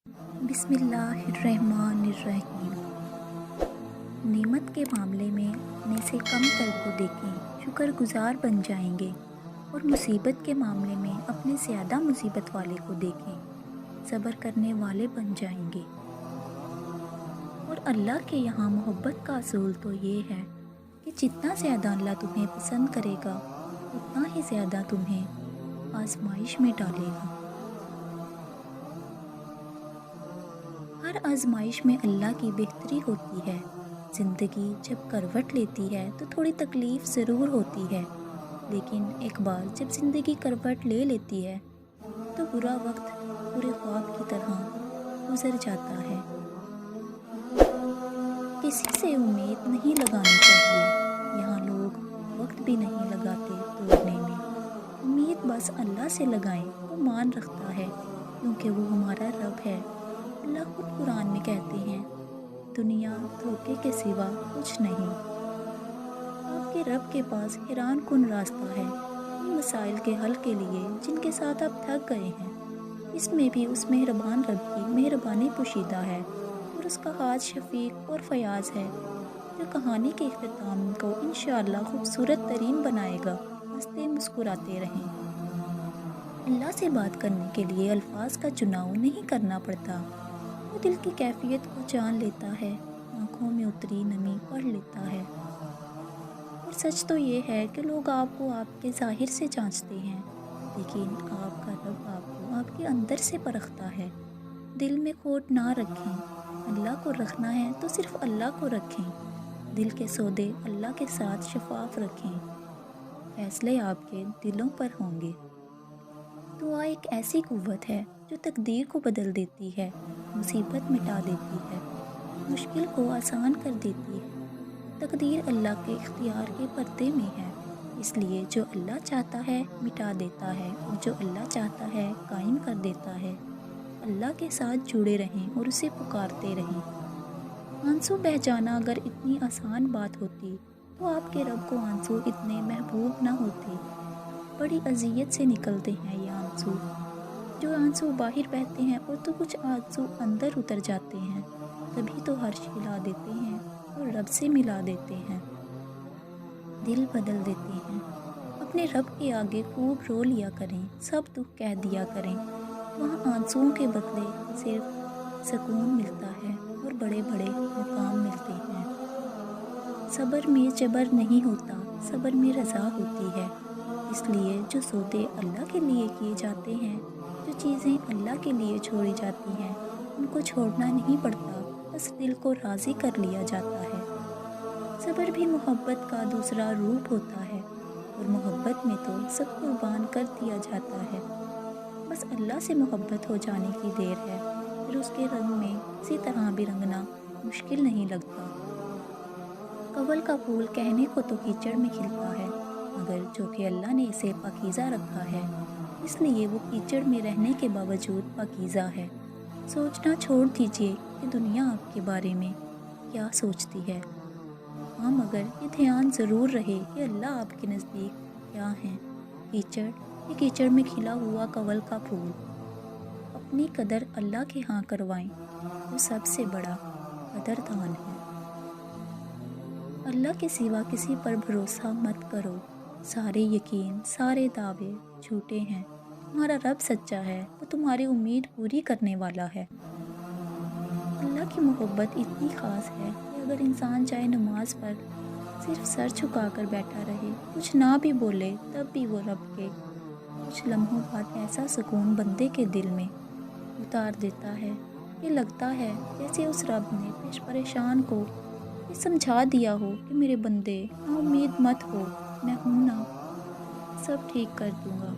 बिस्मिल्लाहिर्रहमानिर्रहीम। नेमत के मामले में अपने से कम तर को देखें, शुक्रगुजार बन जाएंगे। और मुसीबत के मामले में अपने से ज़्यादा मुसीबत वाले को देखें, सब्र करने वाले बन जाएंगे। और अल्लाह के यहाँ मोहब्बत का असूल तो ये है कि जितना ज़्यादा अल्लाह तुम्हें पसंद करेगा उतना ही ज़्यादा तुम्हें आजमाइश में डालेगा। हर आजमाइश में अल्लाह की बेहतरी होती है। ज़िंदगी जब करवट लेती है तो थोड़ी तकलीफ़ ज़रूर होती है, लेकिन एक बार जब ज़िंदगी करवट ले लेती है तो बुरा वक्त पूरे ख्वाब की तरह गुजर जाता है। किसी से उम्मीद नहीं लगानी चाहिए। यहाँ लोग वक्त भी नहीं लगाते तोड़ने में। उम्मीद बस अल्लाह से लगाएं, वो मान रखता है क्योंकि वो हमारा रब है। अल्लाह खुद कुरान में कहते हैं, दुनिया धोखे के सिवा कुछ नहीं। आपके रब के पास हैरान कुन रास्ता है इन मसाइल के हल के लिए जिनके साथ आप थक गए हैं। इसमें भी उस मेहरबान रब की मेहरबानी पोशीदा है और उसका हाथ शफीक और फयाज है जो कहानी के इख्तिताम को इंशाअल्लाह खूबसूरत तरीन बनाएगा। हंसते मुस्कुराते रहें। अल्लाह से बात करने के लिए अल्फाज का चुनाव नहीं करना पड़ता। वो दिल की कैफियत को जान लेता है, आँखों में उतरी नमी पढ़ लेता है। और सच तो ये है कि लोग आपको आपके ज़ाहिर से जांचते हैं, लेकिन आपका रब आपको आपके अंदर से परखता है। दिल में खोट ना रखें। अल्लाह को रखना है तो सिर्फ अल्लाह को रखें। दिल के सौदे अल्लाह के साथ शफाफ रखें। फैसले आपके दिलों पर होंगे। दुआ एक ऐसी कुव्वत है जो तकदीर को बदल देती है, मुसीबत मिटा देती है, मुश्किल को आसान कर देती है। तकदीर अल्लाह के इख्तियार के पर्दे में है, इसलिए जो अल्लाह चाहता है मिटा देता है और जो अल्लाह चाहता है कायम कर देता है। अल्लाह के साथ जुड़े रहें और उसे पुकारते रहें। आंसू बह जाना अगर इतनी आसान बात होती तो आपके रब को आंसू इतने महबूब ना होते। बड़ी अजियत से निकलते हैं ये आंसू। जो आंसू बाहर बहते हैं और तो कुछ आंसू अंदर उतर जाते हैं, तभी तो हर्ष हिला देते हैं और रब से मिला देते हैं, दिल बदल देते हैं। अपने रब के आगे खूब रो लिया करें, सब दुख कह दिया करें। वहाँ आंसुओं के बदले सिर्फ सुकून मिलता है और बड़े बड़े मुकाम मिलते हैं। सब्र में जबर नहीं होता, सब्र में रज़ा होती है। इसलिए जो सौदे अल्लाह के लिए किए जाते हैं, जो चीज़ें अल्लाह के लिए छोड़ी जाती हैं, उनको छोड़ना नहीं पड़ता, बस दिल को राज़ी कर लिया जाता है। सब्र भी मोहब्बत का दूसरा रूप होता है और मोहब्बत में तो सब कुर्बान कर दिया जाता है। बस अल्लाह से मोहब्बत हो जाने की देर है, फिर उसके रंग में किसी तरह भी रंगना मुश्किल नहीं लगता। कवल का फूल कहने को तो कीचड़ में खिलता है, मगर जो कि अल्लाह ने इसे पाकीज़ा रखा है, इसलिए वो कीचड़ में रहने के बावजूद पाकीज़ा है। सोचना छोड़ दीजिए कि दुनिया आपके बारे में क्या सोचती है। हाँ, मगर ये ध्यान ज़रूर रहे कि अल्लाह आपके नज़दीक क्या है। कीचड़ ये कीचड़ में खिला हुआ कवल का फूल। अपनी कदर अल्लाह के यहाँ करवाएं, वो सबसे बड़ा कदरदान है। अल्लाह के सिवा किसी पर भरोसा मत करो। सारे यकीन सारे दावे झूठे हैं। तुम्हारा रब सच्चा है, वो तुम्हारी उम्मीद पूरी करने वाला है। अल्लाह की मोहब्बत इतनी ख़ास है कि अगर इंसान चाहे नमाज पर सिर्फ सर झुकाकर बैठा रहे, कुछ ना भी बोले, तब भी वो रब के कुछ लम्हों बाद ऐसा सुकून बंदे के दिल में उतार देता है कि लगता है जैसे उस रब ने पेश परेशान को ये समझा दिया हो कि मेरे बंदे ना उम्मीद मत हो, मैं हूँ ना, सब ठीक कर दूँगा।